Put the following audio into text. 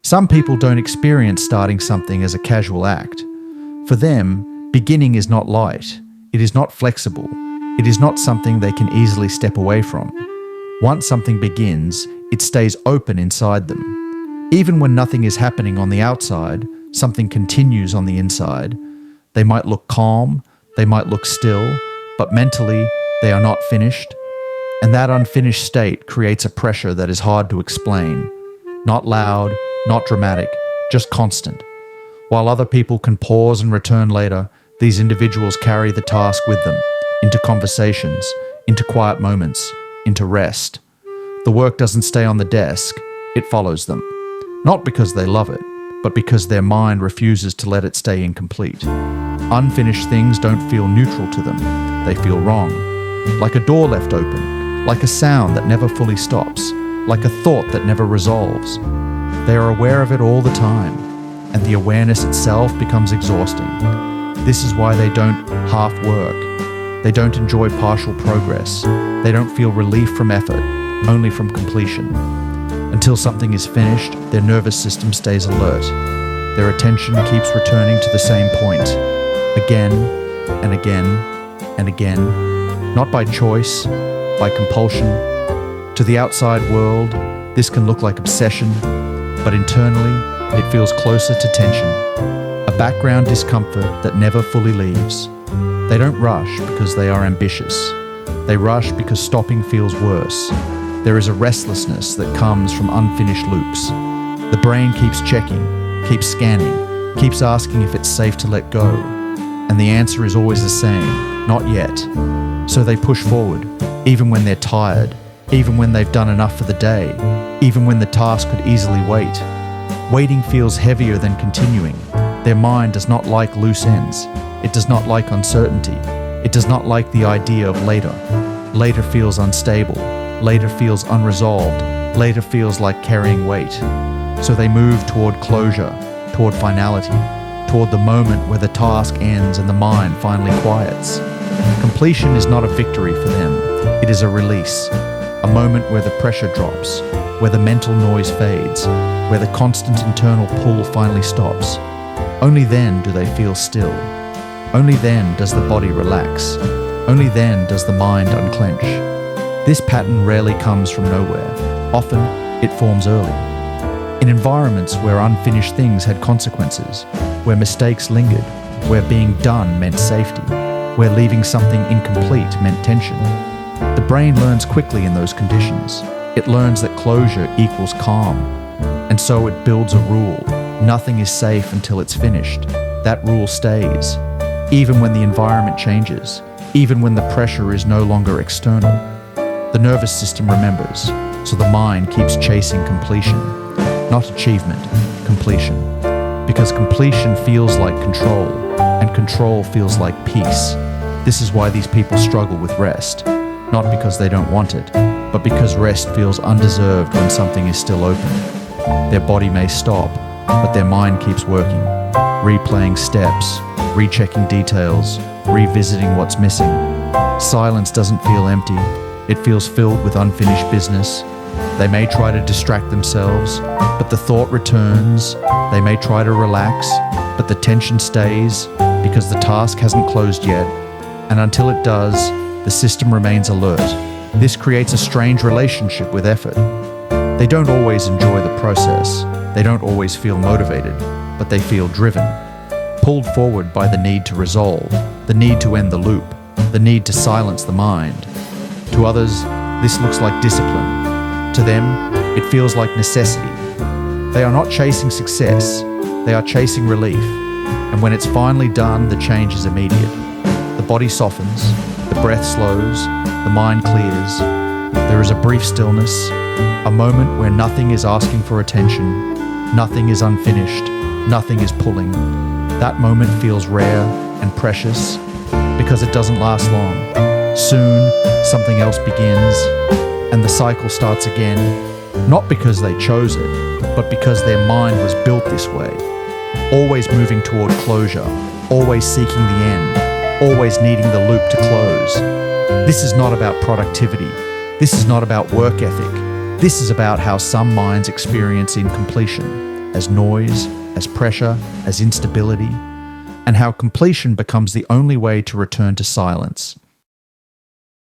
Some people don't experience starting something as a casual act. For them, beginning is not light. It is not flexible. It is not something they can easily step away from. Once something begins, it stays open inside them. Even when nothing is happening on the outside, something continues on the inside. They might look calm, they might look still, but mentally, they are not finished. And that unfinished state creates a pressure that is hard to explain. Not loud, not dramatic, just constant. While other people can pause and return later, these individuals carry the task with them, into conversations, into quiet moments, into rest. The work doesn't stay on the desk, it follows them. Not because they love it, but because their mind refuses to let it stay incomplete. Unfinished things don't feel neutral to them, they feel wrong. Like a door left open, like a sound that never fully stops, like a thought that never resolves. They are aware of it all the time, and the awareness itself becomes exhausting. This is why they don't half work. They don't enjoy partial progress. They don't feel relief from effort, only from completion. Until something is finished, their nervous system stays alert. Their attention keeps returning to the same point, again and again and again, not by choice, by compulsion. To the outside world, this can look like obsession, but internally, it feels closer to tension, a background discomfort that never fully leaves. They don't rush because they are ambitious. They rush because stopping feels worse. There is a restlessness that comes from unfinished loops. The brain keeps checking, keeps scanning, keeps asking if it's safe to let go. And the answer is always the same, not yet. So they push forward, even when they're tired, even when they've done enough for the day, even when the task could easily wait. Waiting feels heavier than continuing. Their mind does not like loose ends. It does not like uncertainty. It does not like the idea of later. Later feels unstable. Later feels unresolved. Later feels like carrying weight. So they move toward closure, toward finality, toward the moment where the task ends and the mind finally quiets. Completion is not a victory for them. It is a release, a moment where the pressure drops, where the mental noise fades, where the constant internal pull finally stops. Only then do they feel still. Only then does the body relax. Only then does the mind unclench. This pattern rarely comes from nowhere. Often, it forms early. In environments where unfinished things had consequences, where mistakes lingered, where being done meant safety, where leaving something incomplete meant tension. The brain learns quickly in those conditions. It learns that closure equals calm. And so it builds a rule. Nothing is safe until it's finished. That rule stays. Even when the environment changes, even when the pressure is no longer external. The nervous system remembers, so the mind keeps chasing completion. Not achievement, completion. Because completion feels like control, and control feels like peace. This is why these people struggle with rest. Not because they don't want it, but because rest feels undeserved when something is still open. Their body may stop, but their mind keeps working, replaying steps, rechecking details, revisiting what's missing. Silence doesn't feel empty. It feels filled with unfinished business. They may try to distract themselves, but the thought returns. They may try to relax, but the tension stays because the task hasn't closed yet. And until it does, the system remains alert. This creates a strange relationship with effort. They don't always enjoy the process. They don't always feel motivated, but they feel driven. Pulled forward by the need to resolve, the need to end the loop, the need to silence the mind. To others, this looks like discipline. To them, it feels like necessity. They are not chasing success, they are chasing relief. And when it's finally done, the change is immediate. The body softens, the breath slows, the mind clears. There is a brief stillness, a moment where nothing is asking for attention, nothing is unfinished, nothing is pulling. That moment feels rare and precious because it doesn't last long. Soon, something else begins, and the cycle starts again, not because they chose it, but because their mind was built this way. Always moving toward closure, always seeking the end, always needing the loop to close. This is not about productivity. This is not about work ethic. This is about how some minds experience incompletion. as noise, as pressure, as instability, and how completion becomes the only way to return to silence.